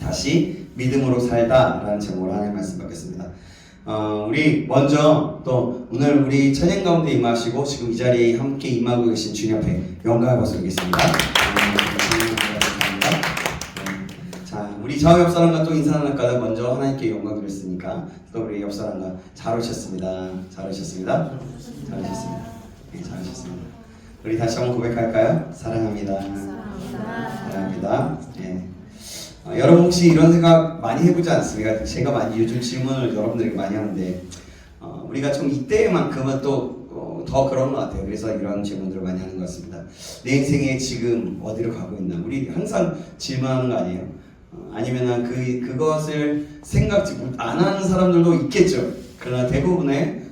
다시 믿음으로 살다라는 제목으로 하나님 말씀 받겠습니다. 우리 먼저 또 오늘 우리 찬양 가운데 임하시고 지금 이 자리에 함께 임하고 계신 주님 앞에 영광을 받드리겠습니다. 자, 우리 저 옆 사람과 또 인사 나눌까 먼저 하나님께 영광 드렸으니까 또 우리 옆 사람과 잘 오셨습니다. 잘 오셨습니다. 잘 오셨습니다. 네, 잘 오셨습니다. 우리 다시 한번 고백할까요? 사랑합니다. 사랑합니다. 네. 여러분 혹시 이런 생각 많이 해보지 않습니까? 제가 많이 요즘 질문을 여러분들에게 많이 하는데 우리가 좀 이때만큼은 또 더 그런 것 같아요. 그래서 이런 질문들을 많이 하는 것 같습니다. 내 인생에 지금 어디로 가고 있나? 우리 항상 질문하는 거 아니에요? 아니면은 그것을 생각지 안 하는 사람들도 있겠죠. 그러나 대부분의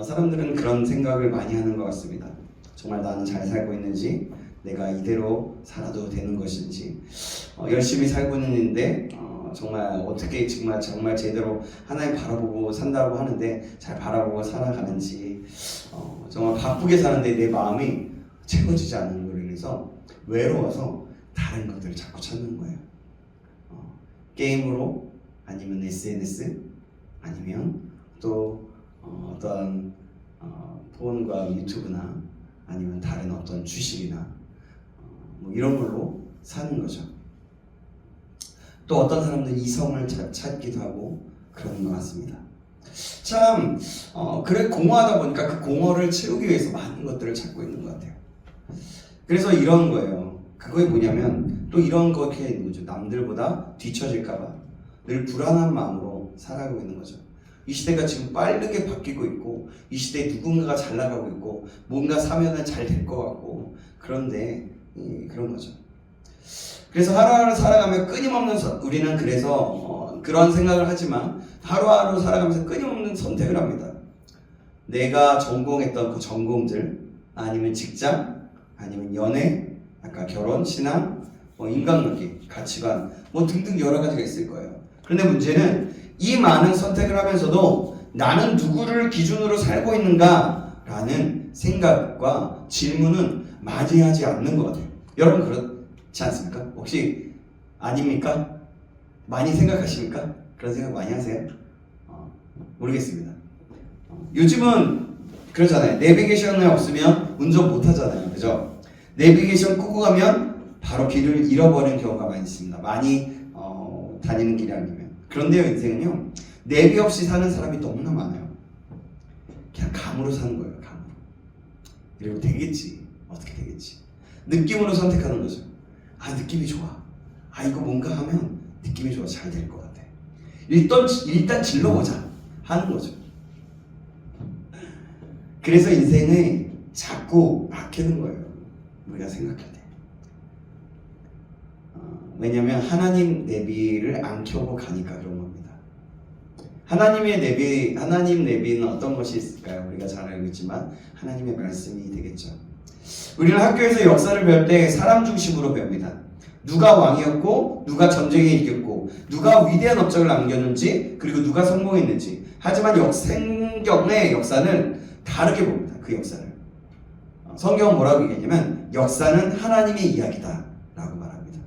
사람들은 그런 생각을 많이 하는 것 같습니다. 정말 나는 잘 살고 있는지, 내가 이대로 살아도 되는 것인지, 열심히 살고 있는데 정말 어떻게 정말 제대로 하나님 바라보고 산다고 하는데 잘 바라보고 살아가는지, 정말 바쁘게 사는데 내 마음이 채워지지 않는 거를 그래서 외로워서 다른 것들을 자꾸 찾는 거예요. 게임으로, 아니면 SNS, 아니면 또 어떤 폰과 유튜브나 아니면 다른 어떤 주식이나 뭐 이런 걸로 사는 거죠. 또 어떤 사람들은 이성을 찾기도 하고 그러는 것 같습니다. 참 그래 공허하다 보니까 그 공허를 채우기 위해서 많은 것들을 찾고 있는 것 같아요. 그래서 이런 거예요. 그거에 뭐냐면 또 이런 것에 있는 거죠. 남들보다 뒤처질까봐 늘 불안한 마음으로 살아가고 있는 거죠. 이 시대가 지금 빠르게 바뀌고 있고 이 시대에 누군가가 잘 나가고 있고 뭔가 사면은 잘 될 것 같고 그런데 그런 거죠. 그래서 하루하루 살아가며 끊임없는 우리는 그래서 그런 생각을 하지만 하루하루 살아가면서 끊임없는 선택을 합니다. 내가 전공했던 그 전공들, 아니면 직장, 아니면 연애, 아까 결혼, 신앙, 인간관계, 가치관 등등 여러 가지가 있을 거예요. 그런데 문제는 이 많은 선택을 하면서도 나는 누구를 기준으로 살고 있는가 라는 생각과 질문은 많이 하지 않는 것 같아요. 여러분 그렇지 않습니까? 혹시 아닙니까? 많이 생각하십니까? 그런 생각 많이 하세요? 모르겠습니다. 요즘은 그러잖아요. 내비게이션이 없으면 운전 못 하잖아요. 그죠? 내비게이션 끄고 가면 바로 길을 잃어버리는 경우가 많이 있습니다. 많이 다니는 길이 아니면. 그런데요, 인생은요, 내비 없이 사는 사람이 너무나 많아요. 그냥 감으로 사는 거예요, 감으로. 그리고 되겠지. 어떻게 되겠지. 느낌으로 선택하는 거죠. 느낌이 좋아. 이거 뭔가 하면 느낌이 좋아. 잘 될 것 같아. 일단 질러보자. 하는 거죠. 그래서 인생을 자꾸 막히는 거예요. 우리가 생각할 때. 왜냐면 하나님 내비를 안 켜고 가니까 그런 겁니다. 하나님 내비는 어떤 것이 있을까요? 우리가 잘 알고 있지만 하나님의 말씀이 되겠죠. 우리는 학교에서 역사를 배울 때 사람 중심으로 배웁니다. 누가 왕이었고, 누가 전쟁에 이겼고, 누가 위대한 업적을 남겼는지, 그리고 누가 성공했는지. 하지만 성경의 역사는 다르게 봅니다. 그 역사를. 성경은 뭐라고 얘기하냐면 역사는 하나님의 이야기다 라고 말합니다.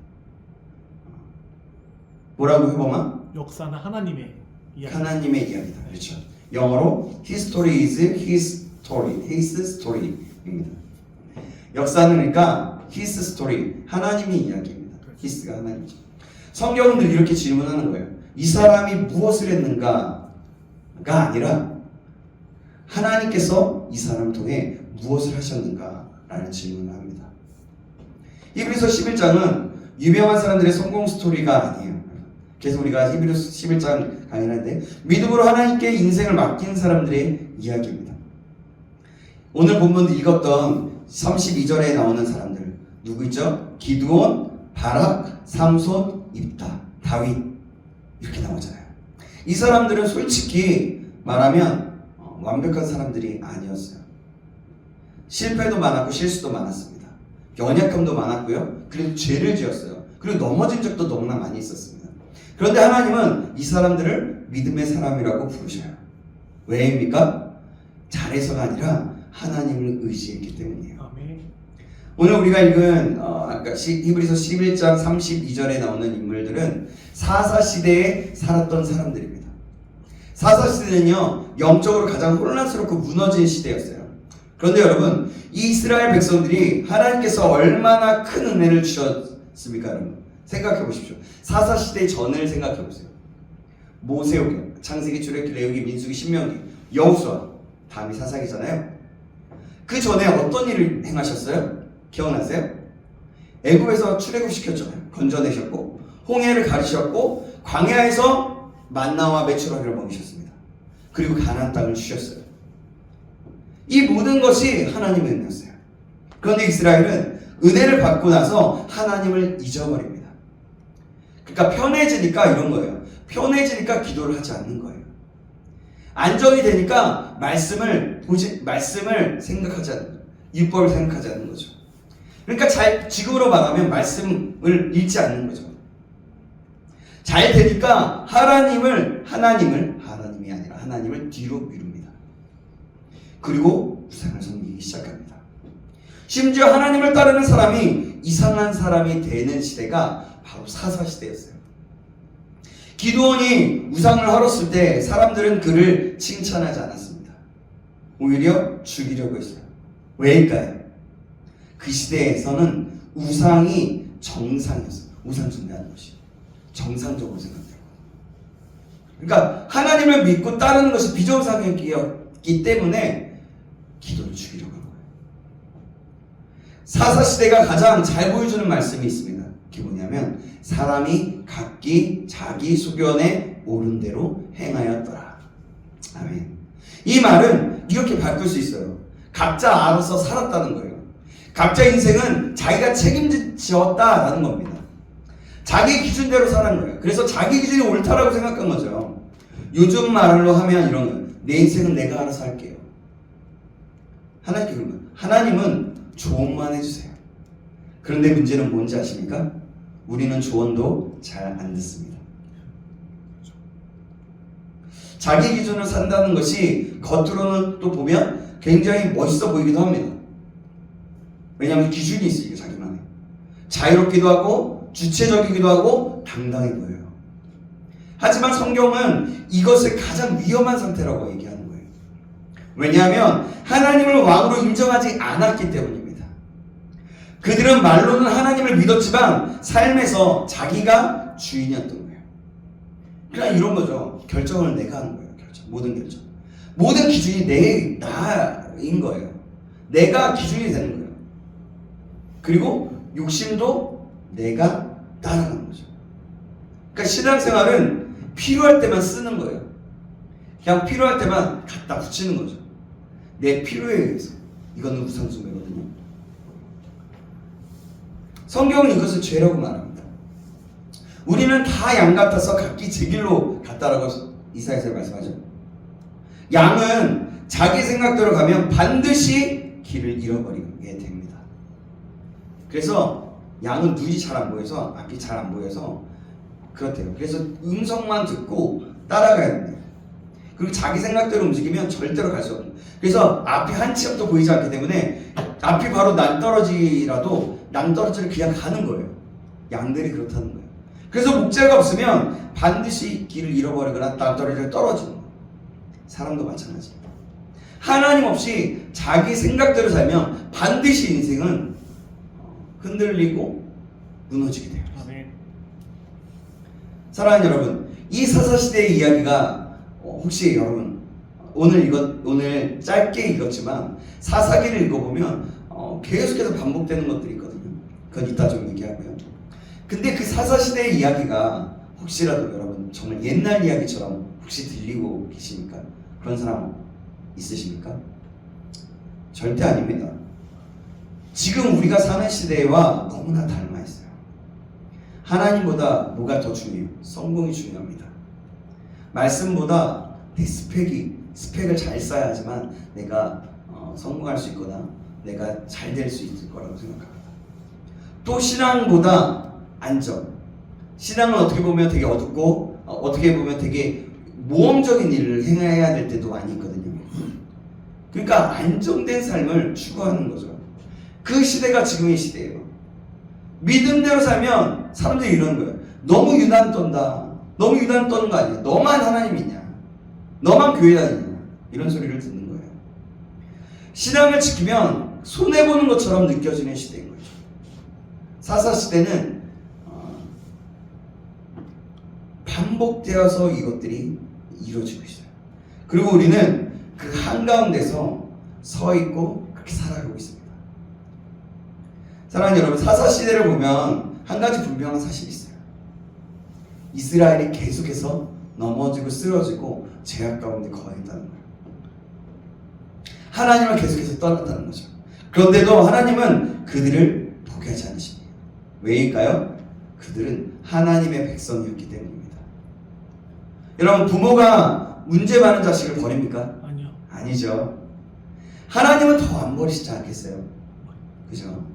뭐라고 해보면? 역사는 하나님의 이야기. 하나님의 이야기다. 그렇죠. 영어로 History is His story. His story입니다. 역사는 그러니까 His story. 하나님의 이야기입니다. His가 하나님이죠. 성경은 늘 이렇게 질문하는 거예요. 이 사람이 무엇을 했는가가 아니라 하나님께서 이 사람을 통해 무엇을 하셨는가라는 질문을 합니다. 히브리서 11장은 유명한 사람들의 성공 스토리가 아니에요. 그래서 우리가 히브리서 11장 강의하는데 믿음으로 하나님께 인생을 맡긴 사람들의 이야기입니다. 오늘 본문 읽었던 32절에 나오는 사람들 누구 있죠? 기드온, 바락, 삼손, 입다, 다윗 이렇게 나오잖아요. 이 사람들은 솔직히 말하면 완벽한 사람들이 아니었어요. 실패도 많았고 실수도 많았습니다. 연약함도 많았고요. 그리고 죄를 지었어요. 그리고 넘어진 적도 너무나 많이 있었습니다. 그런데 하나님은 이 사람들을 믿음의 사람이라고 부르셔요. 왜입니까? 잘해서가 아니라 하나님을 의지했기 때문이에요. 아멘. 오늘 우리가 읽은 그러니까 히브리서 11장 32절에 나오는 인물들은 사사시대에 살았던 사람들입니다. 사사시대는요 영적으로 가장 혼란스럽고 무너진 시대였어요. 그런데 여러분, 이 이스라엘 백성들이 하나님께서 얼마나 큰 은혜를 주셨습니까? 여러분 생각해 보십시오. 사사시대 전을 생각해 보세요. 모세오경, 창세기, 출애굽기, 레위기, 민수기, 신명기, 여호수아, 다음이 사사기잖아요. 그 전에 어떤 일을 행하셨어요? 기억나세요? 애굽에서 출애굽시켰잖아요. 건져내셨고 홍해를 가르셨고 광야에서 만나와 메추라기를 먹이셨습니다. 그리고 가나안 땅을 주셨어요. 이 모든 것이 하나님의 은혜였어요. 그런데 이스라엘은 은혜를 받고 나서 하나님을 잊어버립니다. 그러니까 편해지니까 이런 거예요. 편해지니까 기도를 하지 않는 거예요. 안정이 되니까 말씀을 생각하지 않는 거예요. 율법을 생각하지 않는 거죠. 그러니까 지금으로 말하면 말씀을 읽지 않는 거죠. 잘 되니까 하나님이 아니라 하나님을 뒤로 미룹니다. 그리고 우상을 섬기기 시작합니다. 심지어 하나님을 따르는 사람이 이상한 사람이 되는 시대가 바로 사사시대였어요. 기드온이 우상을 헐었을 때 사람들은 그를 칭찬하지 않았습니다. 오히려 죽이려고 했어요. 왜일까요? 그 시대에서는 우상이 정상이었어요. 우상 숭배하는 것이 정상적으로 생각돼요. 그러니까 하나님을 믿고 따르는 것이 비정상이었기 때문에 기도를 죽이려고 한 거예요. 사사시대가 가장 잘 보여주는 말씀이 있습니다. 그게 뭐냐면 사람이 각기 자기 소견에 옳은 대로 행하였더라. 아멘. 이 말은 이렇게 바꿀 수 있어요. 각자 알아서 살았다는 거예요. 각자 인생은 자기가 책임지었다라는 겁니다. 자기 기준대로 사는 거예요. 그래서 자기 기준이 옳다라고 생각한 거죠. 요즘 말로 하면 이런 거예요. 내 인생은 내가 알아서 할게요. 하나님께 그러면 하나님은 조언만 해주세요. 그런데 문제는 뭔지 아십니까? 우리는 조언도 잘 안 듣습니다. 자기 기준으로 산다는 것이 겉으로는 또 보면 굉장히 멋있어 보이기도 합니다. 왜냐하면 기준이 있으니까 자기만의. 자유롭기도 하고 주체적이기도 하고 당당해 보여요. 하지만 성경은 이것을 가장 위험한 상태라고 얘기하는 거예요. 왜냐하면 하나님을 왕으로 인정하지 않았기 때문입니다. 그들은 말로는 하나님을 믿었지만 삶에서 자기가 주인이었던 거예요. 그러니까 이런 거죠. 결정을 내가 하는 거예요. 모든 결정. 모든 기준이 나인 거예요. 내가 기준이 되는 거예요. 그리고 욕심도 내가 따라가는 거죠. 그러니까 신앙생활은 필요할 때만 쓰는 거예요. 그냥 필요할 때만 갖다 붙이는 거죠. 내 필요에 의해서. 이거는 우상숭배거든요. 성경은 이것을 죄라고 말합니다. 우리는 다 양 같아서 각기 제 길로 갔다라고 이사야서 말씀하죠. 양은 자기 생각대로 가면 반드시 길을 잃어버리게 됩니다. 그래서 양은 눈이 잘 안 보여서 앞이 잘 안 보여서 그렇대요. 그래서 음성만 듣고 따라가야 됩니다. 그리고 자기 생각대로 움직이면 절대로 갈 수 없는. 그래서 앞이 한 치 앞도 보이지 않기 때문에 앞이 바로 낭떠러지라도 낭떠러지를 그냥 가는 거예요. 양들이 그렇다는 거예요. 그래서 목자가 없으면 반드시 길을 잃어버리거나 낭떠러지를 떨어지는 거예요. 사람도 마찬가지입니다. 하나님 없이 자기 생각대로 살면 반드시 인생은 흔들리고 무너지게 돼요. 아멘. 사랑하는 여러분, 이 사사시대의 이야기가 혹시 여러분 오늘 짧게 읽었지만 사사기를 읽어보면 계속해서 반복되는 것들이 있거든요. 그건 이따 좀 얘기하고요. 근데 그 사사시대의 이야기가 혹시라도 여러분 정말 옛날 이야기처럼 혹시 들리고 계십니까? 그런 사람 있으십니까? 절대 아닙니다. 지금 우리가 사는 시대와 너무나 닮아 있어요. 하나님보다 뭐가 더 중요해요? 성공이 중요합니다. 말씀보다 내 스펙을 잘 쌓아야 하지만 내가 성공할 수 있거나 내가 잘 될 수 있을 거라고 생각합니다. 또 신앙보다 안정. 신앙은 어떻게 보면 되게 어둡고 어떻게 보면 되게 모험적인 일을 행해야 될 때도 많이 있거든요. 그러니까 안정된 삶을 추구하는 거죠. 그 시대가 지금의 시대예요. 믿음대로 살면 사람들이 이러는 거예요. 너무 유난 떤다. 너무 유난 떠는 거 아니야. 너만 하나님이냐. 너만 교회 다니냐. 이런 소리를 듣는 거예요. 신앙을 지키면 손해보는 것처럼 느껴지는 시대인 거죠. 사사시대는 반복되어서 이것들이 이루어지고 있어요. 그리고 우리는 그 한가운데서 서 있고 그렇게 살아가고 있습니다. 사랑하는 여러분, 사사시대를 보면 한 가지 분명한 사실이 있어요. 이스라엘이 계속해서 넘어지고 쓰러지고 죄악 가운데 거했다는 거예요. 하나님을 계속해서 떠났다는 거죠. 그런데도 하나님은 그들을 포기하지 않으십니다. 왜일까요? 그들은 하나님의 백성이었기 때문입니다. 여러분, 부모가 문제 많은 자식을 버립니까? 아니요. 아니죠. 하나님은 더 안 버리시지 않겠어요? 그죠?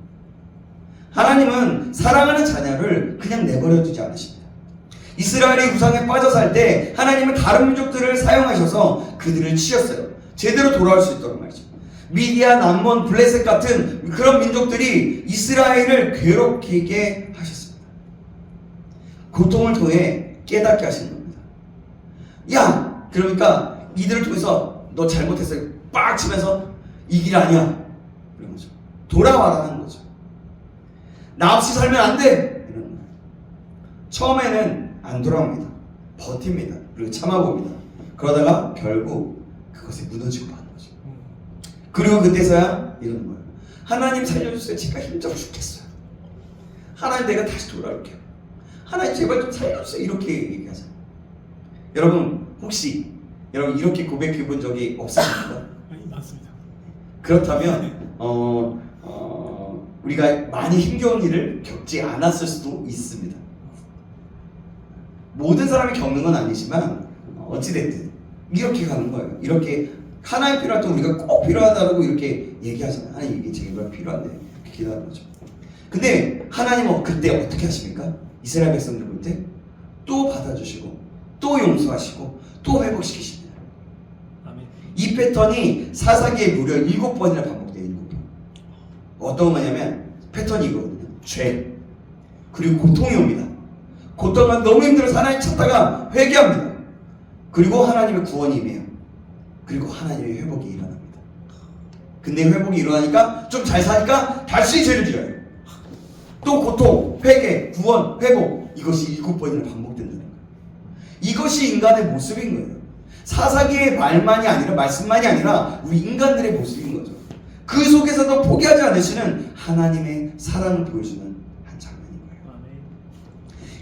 하나님은 사랑하는 자녀를 그냥 내버려 두지 않으십니다. 이스라엘이 우상에 빠져 살 때 하나님은 다른 민족들을 사용하셔서 그들을 치셨어요. 제대로 돌아올 수 있도록 말이죠. 미디안, 암몬, 블레셋 같은 그런 민족들이 이스라엘을 괴롭히게 하셨습니다. 고통을 통해 깨닫게 하신 겁니다. 야! 그러니까 이들을 통해서 너 잘못했어요. 빡 치면서 이 길 아니야. 그런 거죠. 돌아와라는 거죠. 나 없이 살면 안 돼. 이런 거예요. 처음에는 안 돌아옵니다. 버팁니다. 그리고 참아봅니다. 그러다가 결국 그것에 무너지고 마는 거죠. 그리고 그때서야 이러는 거예요. 하나님 살려주세요. 제가 힘들어 죽겠어요. 하나님 내가 다시 돌아올게요. 하나님 제발 좀 살려주세요. 이렇게 얘기하잖아요. 여러분 혹시 여러분 이렇게 고백해 본 적이 없으십니까? 아니, 맞습니다. 그렇다면 우리가 많이 힘겨운 일을 겪지 않았을 수도 있습니다. 모든 사람이 겪는 건 아니지만 어찌됐든 이렇게 가는 거예요. 이렇게 하나님 필요할 때 우리가 꼭 필요하다고 이렇게 얘기하잖아요. 하나님 이게 제가 필요한데 이렇게 기도하는 거죠. 근데 하나님은 그때 어떻게 하십니까? 이스라엘 백성들 볼 때 또 받아주시고 또 용서하시고 또 회복시키십니다. 아멘. 이 패턴이 사사기에 무려 7번이나 반복돼요. 7번. 어떤 거냐면 패턴이 이거거든요. 죄, 그리고 고통이 옵니다. 고통은 너무 힘들어서 하나님 찾다가 회개합니다. 그리고 하나님의 구원이 임해요. 그리고 하나님의 회복이 일어납니다. 근데 회복이 일어나니까 좀 잘 사니까 다시 죄를 지어요. 또 고통, 회개, 구원, 회복, 이것이 7번이나 반복된다는 거예요. 이것이 인간의 모습인 거예요. 사사기의 말만이 아니라 말씀만이 아니라 우리 인간들의 모습인 거죠. 그 속에서도 포기하지 않으시는 하나님의 사랑을 보여주는 한 장면인 거예요. 아멘.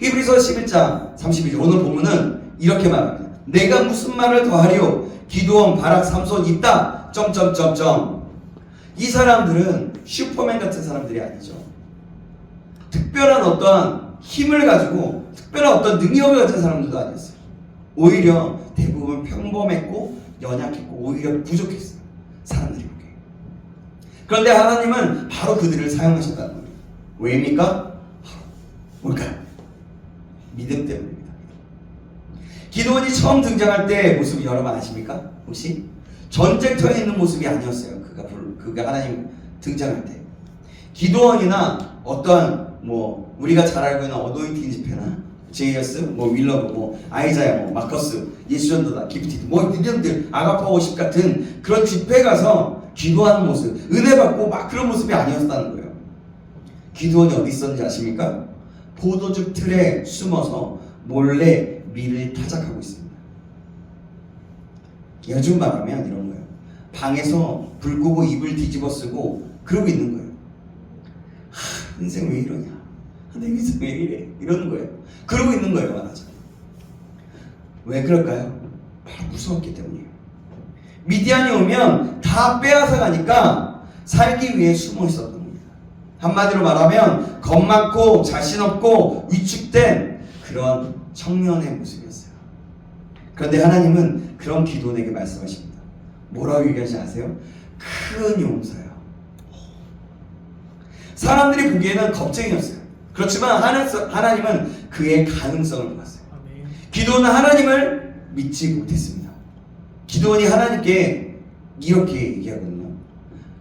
히브리서 11장 32절 오늘 본문은 이렇게 말합니다. 내가 무슨 말을 더하리요? 기드온, 바락, 삼손 있다. 이 사람들은 슈퍼맨 같은 사람들이 아니죠. 특별한 어떠한 힘을 가지고 특별한 어떤 능력을 가진 사람들도 아니었어요. 오히려 대부분 평범했고 연약했고 오히려 부족했어요. 사람들이 보기에. 그런데 하나님은 바로 그들을 사용하셨다는 거예요. 왜입니까? 뭘까요? 믿음 때문입니다. 기드온이 처음 등장할 때 모습이 여러분 아십니까? 혹시? 전쟁터에 있는 모습이 아니었어요. 그가 하나님 등장할 때. 기드온이나 어떠한 우리가 잘 알고 있는 어노인팅 집회나 제이어스, 윌러브, 아이자야, 마커스, 예수전도다, 기프티드, 이런들 아가파50 같은 그런 집회 가서 기도하는 모습, 은혜 받고 막 그런 모습이 아니었다는 거예요. 기드온이 어디 있었는지 아십니까? 포도즙 틀에 숨어서 몰래 밀을 타작하고 있습니다. 요즘 말하면 이런 거예요. 방에서 불 끄고 이불 뒤집어 쓰고 그러고 있는 거예요. 인생 왜 이러냐? 내 인생 왜 이래? 이러는 거예요. 그러고 있는 거예요, 말하자면. 왜 그럴까요? 바로 무서웠기 때문이에요. 미디안이 오면 다 빼앗아 가니까 살기 위해 숨어 있었던 겁니다. 한마디로 말하면 겁 많고 자신 없고 위축된 그런 청년의 모습이었어요. 그런데 하나님은 그런 기도원에게 말씀하십니다. 뭐라고 얘기하지 아세요? 큰 용서요. 사람들이 보기에는 겁쟁이였어요. 그렇지만 하나님은 그의 가능성을 보았어요. 기드온은 하나님을 믿지 못했습니다. 기드온이 하나님께 이렇게 얘기하거든요.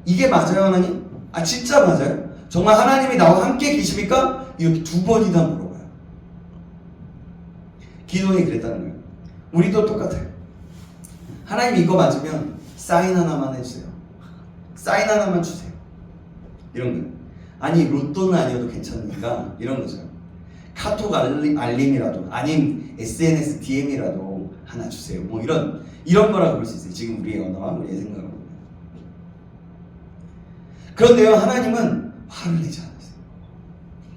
이게 맞아요, 하나님? 진짜 맞아요? 정말 하나님이 나와 함께 계십니까? 이렇게 2번이나 물어봐요. 기도원이 그랬다는 거예요. 우리도 똑같아요. 하나님 이거 맞으면 사인 하나만 해주세요. 사인 하나만 주세요. 이런 거예요. 아니 로또는 아니어도 괜찮으니까 이런 거죠. 카톡 알림이라도 아님 SNS DM이라도 하나 주세요. 뭐 이런 거라고 볼 수 있어요. 지금 우리의 언어와 우리의 생각으로. 그런데요, 하나님은 화를 내지 않으세요.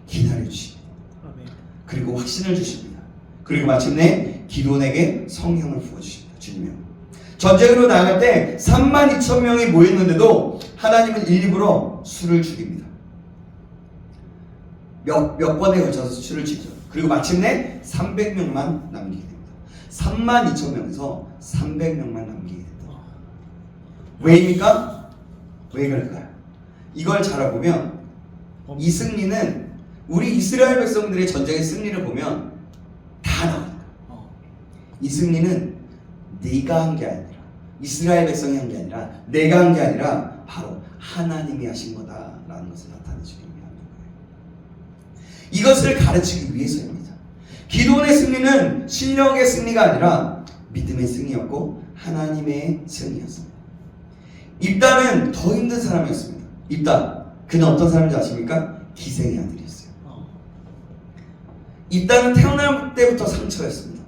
기다려주십니다. 아멘. 그리고 확신을 주십니다. 그리고 마침내 기도원에게 성령을 부어주십니다. 주님이요. 전쟁으로 나갈 때 32,000명이 모였는데도 하나님은 일부러 수를 줄입니다. 몇 번에 걸쳐서 수를 줄이죠. 그리고 마침내 300명만 남기게 됩니다. 32,000명에서 300명만 남기게 된다. 왜입니까? 왜 그럴까요? 이걸 잘 알아보면 이 승리는 우리 이스라엘 백성들의 전쟁의 승리를 보면 다 나옵니다. 이 승리는 네가 한 게 아니라 이스라엘 백성이 한 게 아니라 내가 한 게 아니라 바로 하나님이 하신 거다라는 것을 나타내주기 위함인 거예요. 이것을 가르치기 위해서입니다. 기도원의 승리는 실력의 승리가 아니라 믿음의 승리였고 하나님의 승리였습니다. 입다는 더 힘든 사람이었습니다. 입다, 그는 어떤 사람인지 아십니까? 기생의 아들이었어요. 입다는 태어날 때부터 상처였습니다.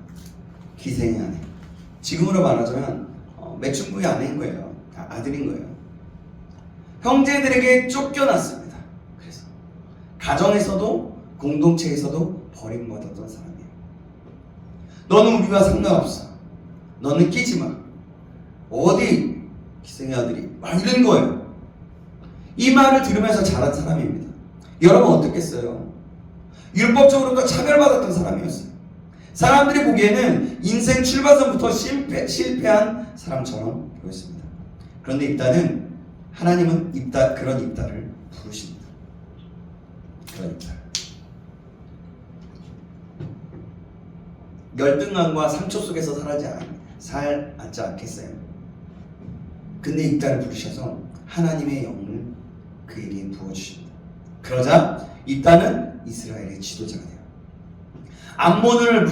기생의 아내. 지금으로 말하자면 매춘부의 아내인 거예요. 아들인 거예요. 형제들에게 쫓겨났습니다. 그래서 가정에서도 공동체에서도 버림받았던 사람이에요. 너는 우리와 상관없어. 너는 끼지 마. 어디 기생의 아들이 막 이런 거예요. 이 말을 들으면서 자란 사람입니다. 여러분 어떻겠어요? 율법적으로도 차별받았던 사람이었어요. 사람들이 보기에는 인생 출발선부터 실패한 사람처럼 보였습니다. 그런데 입다는 하나님은 그런 입다를 부르십니다. 그런 입다. 열등감과 상처 속에서 살지 않겠어요? 근데 입다를 부르셔서 하나님의 영을 그에게 부어주십니다. 그러자 입다는 이스라엘의 지도자가 돼요. 암몬을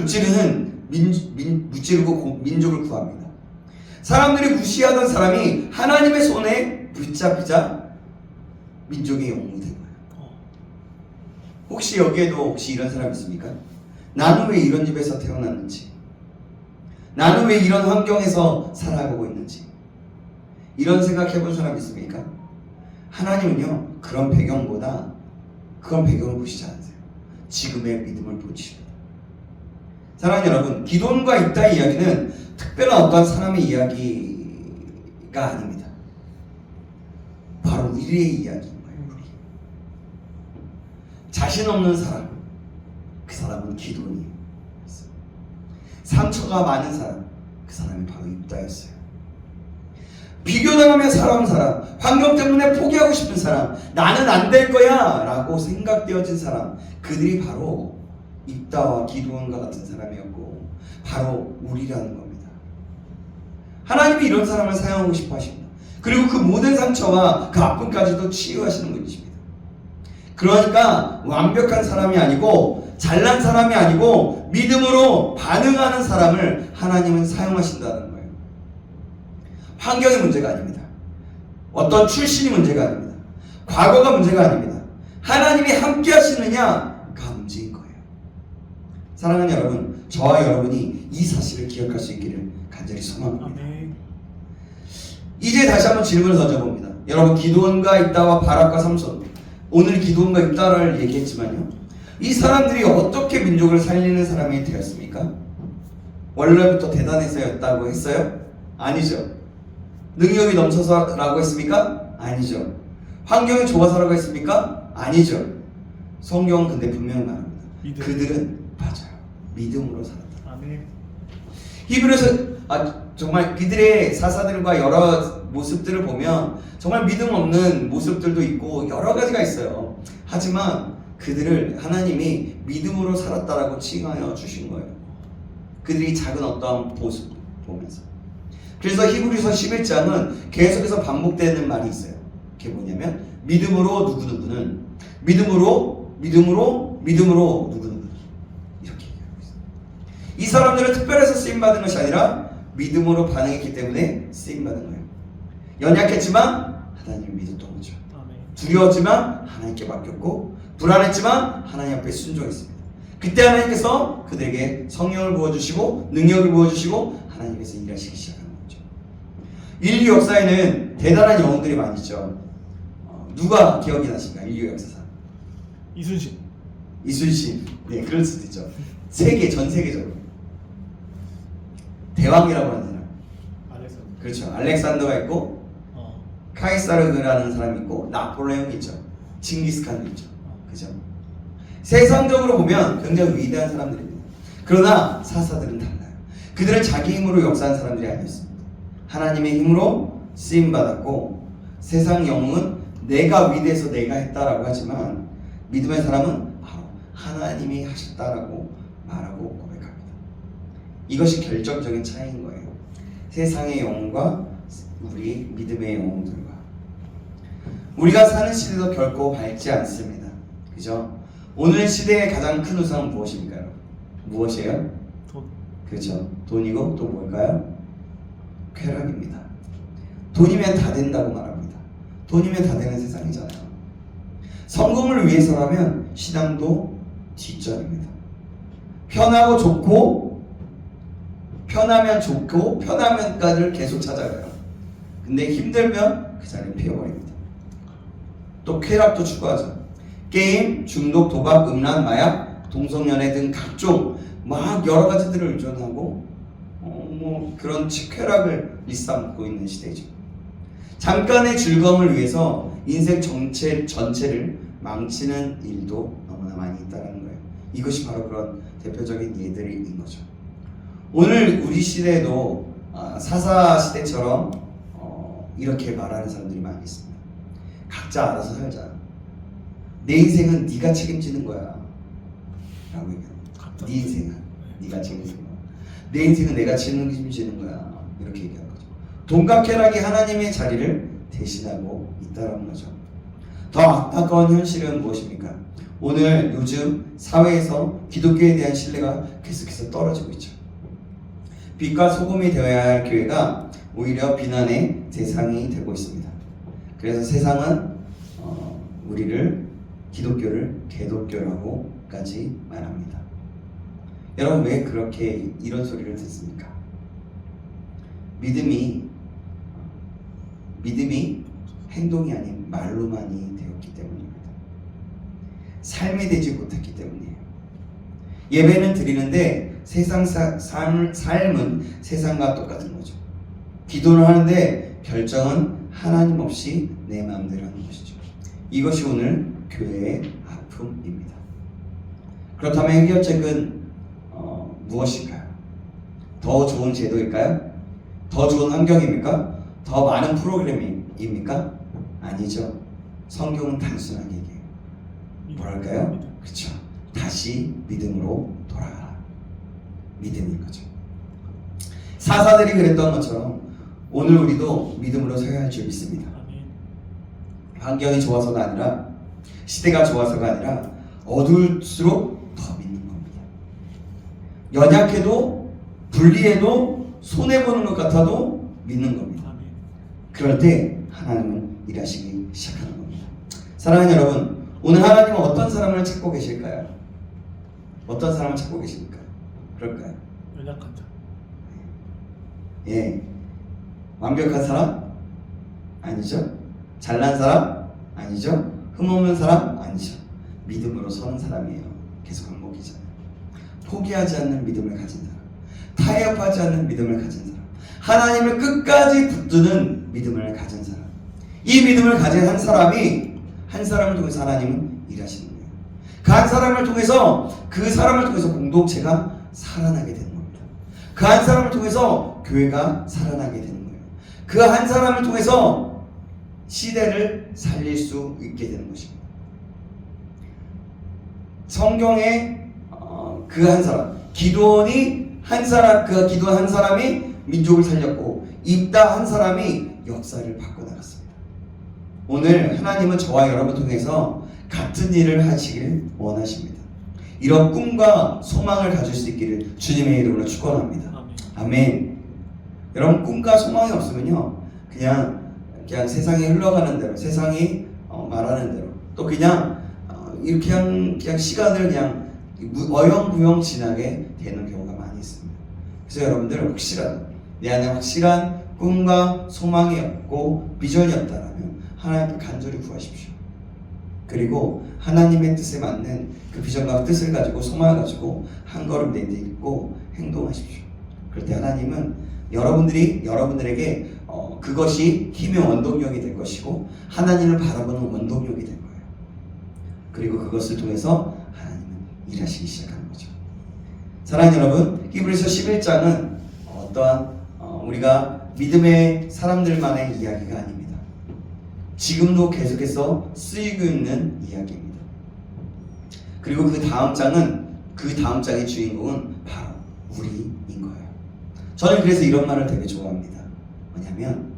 무찌르고 민족을 구합니다. 사람들이 무시하던 사람이 하나님의 손에 붙잡히자 민족의 영웅이 된 거예요. 혹시 여기에도 이런 사람 있습니까? 나는 왜 이런 집에서 태어났는지, 나는 왜 이런 환경에서 살아가고 있는지, 이런 생각해 본 사람 있습니까? 하나님은요, 그런 배경을 보시지 않으세요. 지금의 믿음을 보십니다. 사랑하는 여러분, 기도원과 입다의 이야기는 특별한 어떤 사람의 이야기가 아닙니다. 바로 우리의 이야기인 거예요. 우리. 자신 없는 사람, 그 사람은 기도원이에요. 상처가 많은 사람, 그 사람이 바로 입다였어요. 비교당하며 살아온 사람, 환경 때문에 포기하고 싶은 사람, 나는 안 될 거야 라고 생각되어진 사람, 그들이 바로 입다와 기도원과 같은 사람이었고 바로 우리라는 겁니다. 하나님이 이런 사람을 사용하고 싶어 하십니다. 그리고 그 모든 상처와 그 아픔까지도 치유하시는 분이십니다. 그러니까 완벽한 사람이 아니고 잘난 사람이 아니고 믿음으로 반응하는 사람을 하나님은 사용하신다는 거예요. 환경이 문제가 아닙니다. 어떤 출신이 문제가 아닙니다. 과거가 문제가 아닙니다. 하나님이 함께 하시느냐가 문제인 거예요. 사랑하는 여러분, 저와 여러분이 이 사실을 기억할 수 있기를 간절히 소망합니다. 아멘. 이제 다시 한번 질문을 던져봅니다. 여러분, 기도원과 입다와 바락과 삼손, 오늘 기도원과 입다를 얘기했지만요, 이 사람들이 어떻게 민족을 살리는 사람이 되었습니까? 원래부터 대단해서였다고 했어요? 아니죠. 능력이 넘쳐서라고 했습니까? 아니죠. 환경이 좋아서라고 했습니까? 아니죠. 성경은 근데 분명히 말합니다. 믿음. 그들은 맞아요. 믿음으로 살았다. 아멘. 히브리서 정말 그들의 사사들과 여러 모습들을 보면 정말 믿음 없는 모습들도 있고 여러 가지가 있어요. 하지만 그들을 하나님이 믿음으로 살았다라고 칭하여 주신 거예요. 그들이 작은 어떠한 모습 보면서. 그래서 히브리서 11장은 계속해서 반복되는 말이 있어요. 그게 뭐냐면 믿음으로 누구누구는 믿음으로 누구누구 이렇게 얘기하고 있어요. 이 사람들은 특별해서 쓰임받은 것이 아니라 믿음으로 반응했기 때문에 쓰임받은 거예요. 연약했지만 하나님을 믿었던 거죠. 아멘. 두려웠지만 하나님께 맡겼고 불안했지만 하나님 앞에 순종했습니다. 그때 하나님께서 그들에게 성령을 부어주시고 능력을 부어주시고 하나님께서 일하시기 시작하는 거죠. 인류 역사에는 대단한 영웅들이 많이 있죠. 누가 기억이 나십니까? 인류 역사상 이순신. 이순신. 네, 그럴 수도 있죠. 전 세계적으로 대왕이라고 하는 사람. 알렉산더. 그렇죠. 알렉산더가 있고 카이사르라는 사람이 있고 나폴레옹이 있죠. 징기스칸도 있죠. 그죠? 세상적으로 보면 굉장히 위대한 사람들입니다. 그러나 사사들은 달라요. 그들은 자기 힘으로 역사한 사람들이 아니었습니다. 하나님의 힘으로 쓰임받았고 세상 영웅은 내가 위대해서 내가 했다라고 하지만 믿음의 사람은 바로 하나님이 하셨다라고 말하고 고백합니다. 이것이 결정적인 차이인 거예요. 세상의 영웅과 우리 믿음의 영웅들과 우리가 사는 시대도 결코 밝지 않습니다. 그죠? 오늘 시대의 가장 큰 우상은 무엇입니까? 무엇이에요? 돈. 그렇죠. 돈이고 또 뭘까요? 쾌락입니다. 돈이면 다 된다고 말합니다. 돈이면 다 되는 세상이잖아요. 성공을 위해서라면 신앙도 뒷전입니다. 편하고 좋고 편하면 좋고 편하면까지를 계속 찾아가요. 근데 힘들면 그 자리를 피워버립니다. 또 쾌락도 추구하죠. 게임, 중독, 도박, 음란, 마약, 동성연애 등 각종 막 여러 가지들을 의존하고 그런 쾌락을 일삼고 있는 시대죠. 잠깐의 즐거움을 위해서 인생 전체를 망치는 일도 너무나 많이 있다는 거예요. 이것이 바로 그런 대표적인 예들인 거죠. 오늘 우리 시대에도 사사 시대처럼 이렇게 말하는 사람들이 많이 있습니다. 각자 알아서 살자. 내 인생은 네가 책임지는 거야 라고 얘기합니다. 네 인생은 네가 책임지는 거야. 내 인생은 내가 책임지는 거야 이렇게 얘기하는 거죠. 돈과 쾌락이 하나님의 자리를 대신하고 있다는 거죠. 더 안타까운 현실은 무엇입니까? 오늘 요즘 사회에서 기독교에 대한 신뢰가 계속해서 떨어지고 있죠. 빛과 소금이 되어야 할 교회가 오히려 비난의 대상이 되고 있습니다. 그래서 세상은 우리를 기독교를 개독교라고까지 말합니다. 여러분 왜 그렇게 이런 소리를 듣습니까? 믿음이 행동이 아닌 말로만이 되었기 때문입니다. 삶이 되지 못했기 때문이에요. 예배는 드리는데 삶은 세상과 똑같은 거죠. 기도를 하는데 결정은 하나님 없이 내 마음대로 하는 것이죠. 이것이 오늘 교회의 아픔입니다. 그렇다면 해결책은 무엇일까요? 더 좋은 제도일까요? 더 좋은 환경입니까? 더 많은 프로그램입니까? 아니죠. 성경은 단순하게 얘기해요. 뭐랄까요? 그렇죠. 다시 믿음으로 돌아가라. 믿음인 거죠. 사사들이 그랬던 것처럼 오늘 우리도 믿음으로 서야 할 줄 믿습니다. 환경이 좋아서가 아니라 시대가 좋아서가 아니라 어두울수록 더 믿는 겁니다. 연약해도 불리해도 손해보는 것 같아도 믿는 겁니다. 그럴 때 하나님은 일하시기 시작하는 겁니다. 사랑하는 여러분, 오늘 하나님은 어떤 사람을 찾고 계실까요? 어떤 사람을 찾고 계십니까? 그럴까요? 연약한 자. 예, 완벽한 사람? 아니죠. 잘난 사람? 아니죠. 흠없는 사람? 아니죠. 믿음으로 서는 사람이에요. 계속 반복이잖아요. 포기하지 않는 믿음을 가진 사람, 타협하지 않는 믿음을 가진 사람, 하나님을 끝까지 붙드는 믿음을 가진 사람. 이 믿음을 가진 한 사람을 통해서 하나님은 일하시는 거예요. 그 한 사람을 통해서 공동체가 살아나게 되는 겁니다. 그 한 사람을 통해서 교회가 살아나게 되는 거예요. 그 한 사람을 통해서 시대를 살릴 수 있게 되는 것입니다. 성경에 그 한 사람, 기도원 한 사람이 민족을 살렸고 입다 한 사람이 역사를 바꿔나갔습니다. 오늘 하나님은 저와 여러분 통해서 같은 일을 하시길 원하십니다. 이런 꿈과 소망을 가질 수 있기를 주님의 이름으로 축원합니다. 아멘. 아멘. 여러분 꿈과 소망이 없으면요 그냥 세상이 흘러가는 대로 세상이 말하는 대로 또 그냥 이렇게 그냥 시간을 그냥 어영부영 지나게 되는 경우가 많이 있습니다. 그래서 여러분들 확실한 내 안에 확실한 꿈과 소망이 없고 비전이 없다라면 하나님 앞에 간절히 구하십시오. 그리고 하나님의 뜻에 맞는 그 비전과 뜻을 가지고 소망을 가지고 한 걸음 내딛고 행동하십시오. 그럴 때 하나님은 여러분들에게 그것이 힘의 원동력이 될 것이고 하나님을 바라보는 원동력이 될 거예요. 그리고 그것을 통해서 하나님은 일하시기 시작하는 거죠. 사랑하는 여러분, 히브리서 11장은 어떠한 우리가 믿음의 사람들만의 이야기가 아닙니다. 지금도 계속해서 쓰이고 있는 이야기입니다. 그리고 그 다음 장의 주인공은 바로 우리인 거예요. 저는 그래서 이런 말을 되게 좋아합니다. 뭐냐면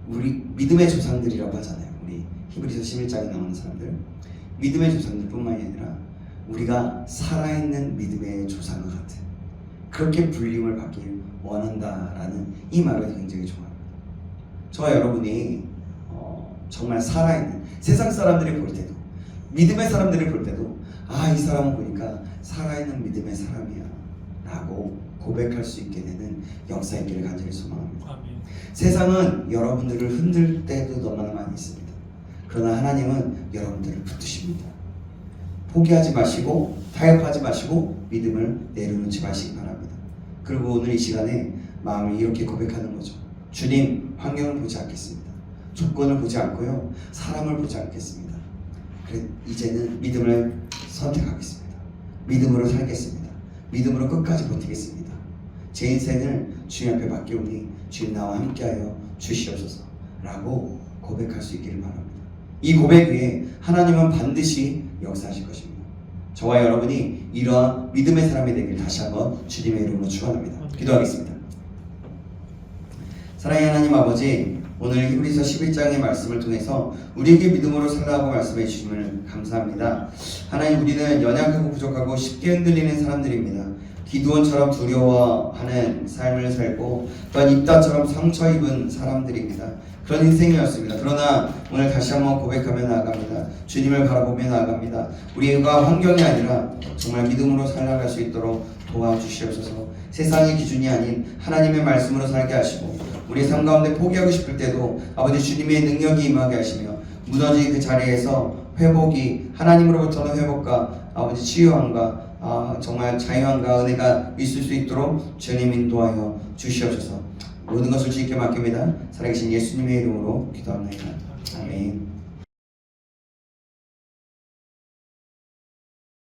우리 믿음의 조상들이라고 하잖아요. 우리 히브리서 11장에 나오는 사람들, 믿음의 조상들 뿐만이 아니라 우리가 살아있는 믿음의 조상과 같은 그렇게 불림을 받길 원한다라는 이 말을 굉장히 좋아합니다. 저와 여러분이 정말 살아있는 세상 사람들이 볼 때도 믿음의 사람들이 볼 때도 이 사람은 보니까 살아있는 믿음의 사람이야 라고 고백할 수 있게 되는 역사 있기를 간절히 소망합니다. 아멘. 세상은 여러분들을 흔들 때도 너무나 많이 있습니다. 그러나 하나님은 여러분들을 붙드십니다. 포기하지 마시고 타협하지 마시고 믿음을 내려놓지 마시기 바랍니다. 그리고 오늘 이 시간에 마음을 이렇게 고백하는 거죠. 주님, 환경을 보지 않겠습니다. 조건을 보지 않고요 사람을 보지 않겠습니다. 그래 이제는 믿음을 선택하겠습니다. 믿음으로 살겠습니다. 믿음으로 끝까지 버티겠습니다. 제 인생을 주님 앞에 맡기오니 주님 나와 함께하여 주시옵소서 라고 고백할 수 있기를 바랍니다. 이 고백 위에 하나님은 반드시 역사하실 것입니다. 저와 여러분이 이러한 믿음의 사람이 되길 다시 한번 주님의 이름으로 축원합니다. 기도하겠습니다. 사랑의 하나님 아버지, 오늘 히브리서 11장의 말씀을 통해서 우리에게 믿음으로 살라고 말씀해 주심을 감사합니다. 하나님, 우리는 연약하고 부족하고 쉽게 흔들리는 사람들입니다. 기드온처럼 두려워하는 삶을 살고 또한 입다처럼 상처 입은 사람들입니다. 그런 인생이었습니다. 그러나 오늘 다시 한번 고백하며 나아갑니다. 주님을 바라보며 나아갑니다. 우리가 환경이 아니라 정말 믿음으로 살아갈 수 있도록 도와주시옵소서. 세상의 기준이 아닌 하나님의 말씀으로 살게 하시고 우리 삶 가운데 포기하고 싶을 때도 아버지 주님의 능력이 임하게 하시며 무너진 그 자리에서 회복이 하나님으로부터는 회복과 아버지 치유함과 정말 자유함과 은혜가 있을 수 있도록 주님 인도하여 주시옵소서. 모든 것을 주님께 맡깁니다. 살아계신 예수님의 이름으로 기도합니다. 아멘.